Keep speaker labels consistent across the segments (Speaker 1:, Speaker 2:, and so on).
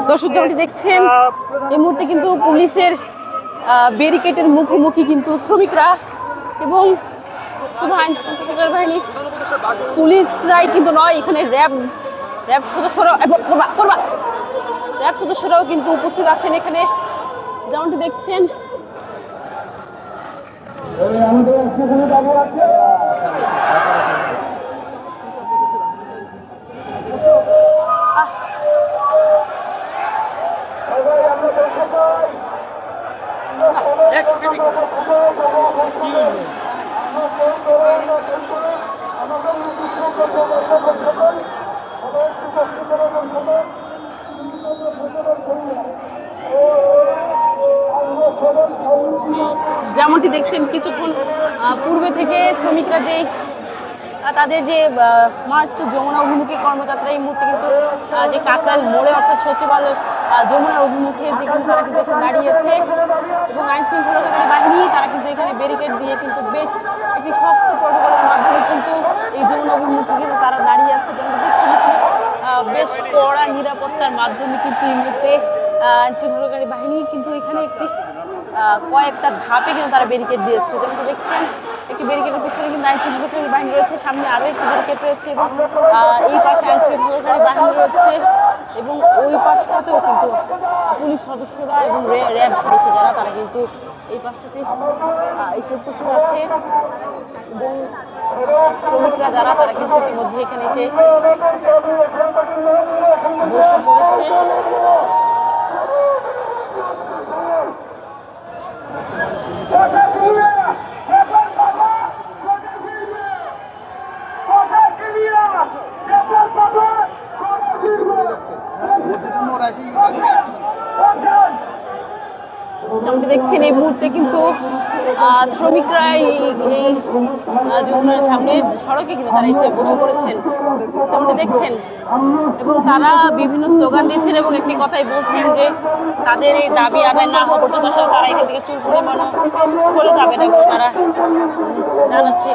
Speaker 1: দর্শক যেমনটি দেখছেন এই মুহূর্তে কিন্তু পুলিশের ব্যারিকেডের মুখোমুখি কিন্তু শ্রমিকরা এবং শুধু আইন শৃঙ্খলা বাহিনী পুলিশরাই কিন্তু নয়, এখানে র্যাব সদস্যরাও কিন্তু উপস্থিত আছেন এখানে যেমনটি দেখছেন। যেমনটি দেখছেন কিছুক্ষণ পূর্বে থেকে শ্রমিকরা তাদের যে মার্চ টু যমুনা অভিমুখী কর্মযাত্রা এই মুহূর্তে কিন্তু যে কাকরাইল মোড়ে অর্থাৎ সচিবালয় যমুনার অভিমুখে যেখানে তারা কিন্তু এসে দাঁড়িয়েছে এবং আইন শৃঙ্খলাকারী বাহিনী তারা কিন্তু এখানে ব্যারিকেড দিয়ে কিন্তু বেশ একটি শক্ত প্রটোকলের মাধ্যমে কিন্তু এই যমুনা অভিমুখে কিন্তু তারা দাঁড়িয়ে আছে। যেমন দেখছেন বেশ কড়া নিরাপত্তার মাধ্যমে কিন্তু এই মুহূর্তে আইন শৃঙ্খলাকারী বাহিনী কিন্তু এখানে একটি কয়েকটা ধাপে কিন্তু তারা ব্যারিকেড দিয়েছে। যেমন দেখছেন একটি ব্যারিকেডের পিছনে কিন্তু আইন শৃঙ্খলাকারী বাহিনী রয়েছে, সামনে আরও একটি ব্যারিকেড রয়েছে এবং এই পাশে আইন শৃঙ্খলাকারী বাহিনী রয়েছে এবং ওই পাশটাতেও কিন্তু পুলিশ সদস্যরা এবং র্যাব সদস্য যারা তারা কিন্তু এই পাশটাতে এসে উপস্থিত আছে এবং শ্রমিকরা যারা তারা কিন্তু ইতিমধ্যে এখানে এসে বসে পড়েছে। যেমনটি দেখছেন এই মুহূর্তে কিন্তু শ্রমিকরা এই যমুনার সামনে সড়কে কিন্তু তারা এসে বসে পড়েছেন যেমনটি দেখছেন এবং তারা বিভিন্ন স্লোগান দিচ্ছেন এবং একটি কথাই বলছেন যে তাদের এই দাবি আদায় না হওয়া পর্যন্ত আসলে তারা এখান থেকে চুল পরিমাণও সরে যাবে না এবং তারা জানাচ্ছে।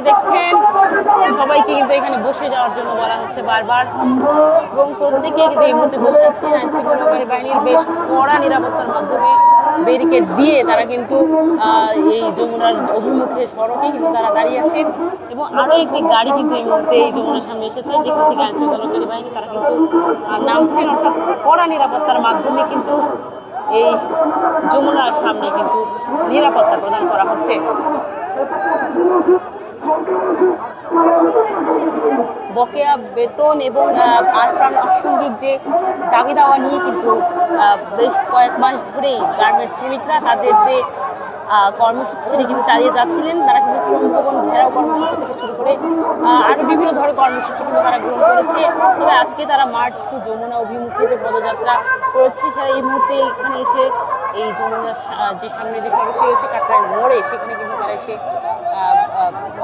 Speaker 1: দেখছেন সবাইকে কিন্তু এখানে বসে যাওয়ার জন্য বলা হচ্ছে বারবার এবং প্রত্যেকে কিন্তু এই মুহূর্তে বসে যাচ্ছে। আইন শৃঙ্খলাকারী বাহিনীর বেশ কড়া নিরাপত্তার মাধ্যমে ব্যারিকেড দিয়ে তারা কিন্তু এই যমুনার অভিমুখে সড়কে কিন্তু তারা দাঁড়িয়েছেন এবং আরো একটি গাড়ি কিন্তু এই মুহূর্তে এই যমুনার সামনে এসেছে যেখান থেকে আইন শৃঙ্খলাকারী বাহিনী তারা কিন্তু নামছেন, অর্থাৎ কড়া নিরাপত্তার মাধ্যমে কিন্তু এই যমুনার সামনে কিন্তু নিরাপত্তা প্রদান করা হচ্ছে। বকেয়া বেতন এবং আনুষঙ্গিক যে দাবি দাওয়া নিয়ে কিন্তু বেশ কয়েক মাস ধরেই গার্মেন্টস শ্রমিকরা তাদের যে কর্মসূচি সেটা কিন্তু চালিয়ে যাচ্ছিলেন। তারা কিন্তু শ্রম ভবন ঘেরাও কর্মসূচি থেকে শুরু করে আরো বিভিন্ন ধরনের কর্মসূচি কিন্তু তারা গ্রহণ করেছে। তবে আজকে তারা মার্চ টু যমুনা অভিমুখে যে পদযাত্রা করেছে সেটা এই মুহূর্তে এখানে এসে এই যমুনার যে সামনে যে সড়কটি রয়েছে কাকরাইল মোড়ে সেখানে কিন্তু তারা এসে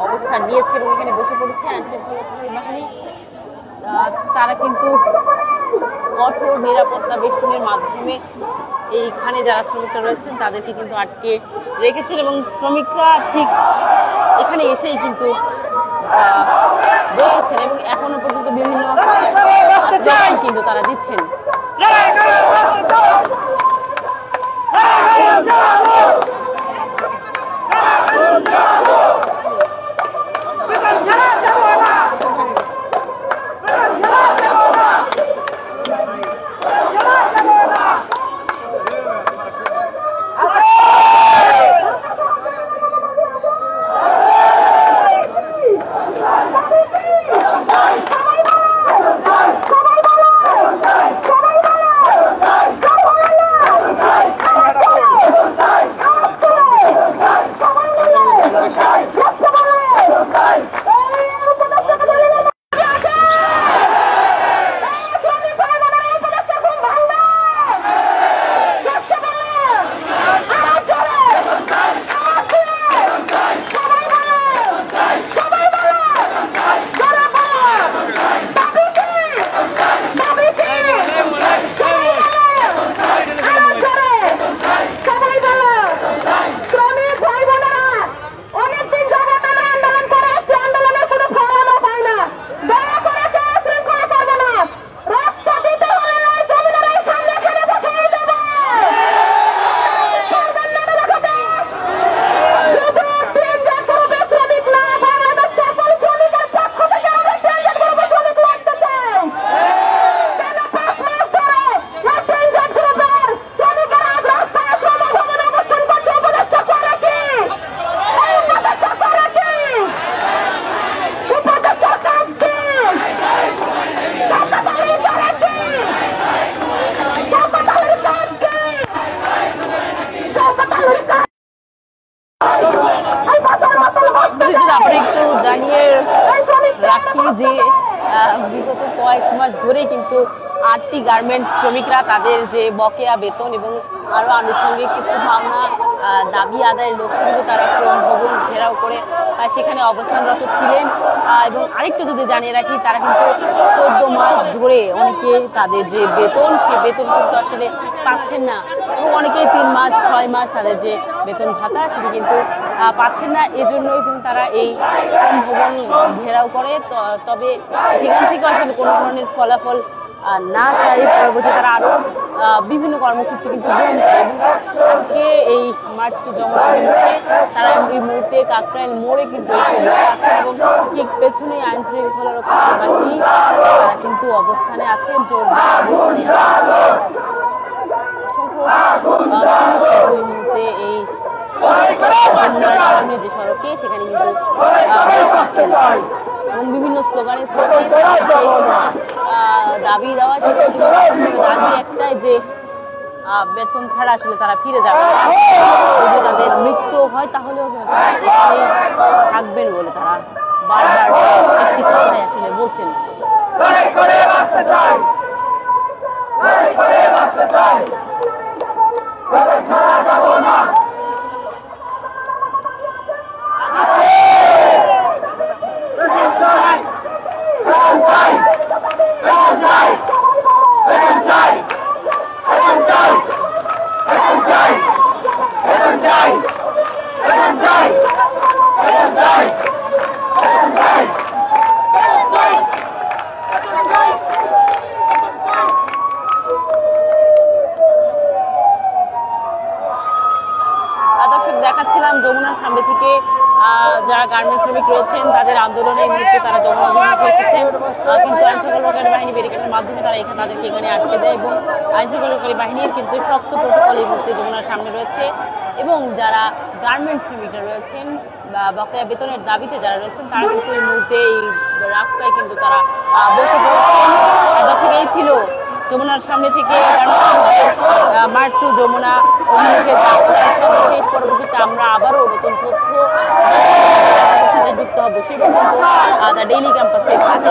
Speaker 1: অবস্থান নিয়েছে এবং এখানে বসে পড়েছে। আইন শৃঙ্খলাকারী বাহিনী তারা কিন্তু কঠোর নিরাপত্তা বেষ্টনের মাধ্যমে এইখানে যারা শ্রমিকরা রয়েছেন তাদেরকে কিন্তু আটকে রেখেছেন এবং শ্রমিকরা ঠিক এখানে এসেই কিন্তু বসেছেন এবং এখনো পর্যন্ত বিভিন্ন কিন্তু তারা দিচ্ছেন। যে বিগত কয়েক মাস ধরে কিন্তু 8টি গার্মেন্ট শ্রমিকরা তাদের যে বকেয়া বেতন এবং আরো আনুষঙ্গিক কিছু পাওনা দাবি আদায়ের লক্ষ্যে কিন্তু তারা শ্রম ভবন ঘেরাও করে সেখানে অবস্থানরত ছিলেন। এবং আরেকটু যদি জানিয়ে রাখি, তারা কিন্তু 14 মাস ধরে অনেকে তাদের যে বেতন, সেই বেতন কিন্তু আসলে পাচ্ছেন না এবং অনেকে 3 মাস 6 মাস তাদের যে বেতন ভাতা সেটি কিন্তু পাচ্ছেন না। এজন্যই কিন্তু তারা এই শ্রম ভবন ঘেরাও করে। তবে সেখান থেকে আসলে কোনো ধরনের ফলাফল না চাই পরবর্তী তারা আরো বিভিন্ন কর্মসূচি কিন্তু গ্রহণ করে এবং আজকে এই মার্চ টু যমুনা অভিমুখে তারা এই মুহূর্তে কাকরাইল মোড়ে কিন্তু আছেন এবং ঠিক পেছনে আইন শৃঙ্খলা রক্ষা বাহিনী তারা কিন্তু অবস্থানে আছেন, জোরদার অবস্থানে আছেন। অসংখ্য এই মুহূর্তে এই যমুনার সামনে যে সড়কে সেখানে কিন্তু এবং বিভিন্ন স্লোগানে দাবি দেওয়া, দাবি একটাই যে বেতন ছাড়া আসলে তারা ফিরে যাবে, যদি তাদের মৃত্যু হয় তাহলেও তারা এখানে থাকবেন বলে তারা বারবার একটি কথাই আসলে বলছেন। দর্শক দেখাচ্ছিলাম যমুনার সামনে থেকে যারা গার্মেন্ট শ্রমিক রয়েছেন তাদের আন্দোলনের মুহূর্তে তারা যমুনা অভিমুখে এসেছেন, কিন্তু আইন শৃঙ্খলাকারী বাহিনী ব্যারিকেডের মাধ্যমে তারা তাদেরকে এখানে আটকে দেয় এবং আইন শৃঙ্খলাকারী বাহিনীর কিন্তু শক্ত প্রোটোকল এই মুহূর্তে যমুনার সামনে রয়েছে। এবং যারা গার্মেন্ট শ্রমিকরা রয়েছেন বা বকেয়া বেতনের দাবিতে যারা রয়েছেন তারা কিন্তু এই মুহূর্তে এই রাস্তায় কিন্তু তারা বসে পড়েছেন। দর্শক এই ছিল যমুনার সামনে থেকে মার্চ টু যমুনা অভিমুখে শেষ। পরবর্তীতে আমরা আবারও নতুন তথ্য সাথে যুক্ত হবো, সেই পর্যন্ত দ্য ডেইলি ক্যাম্পাসের সাথে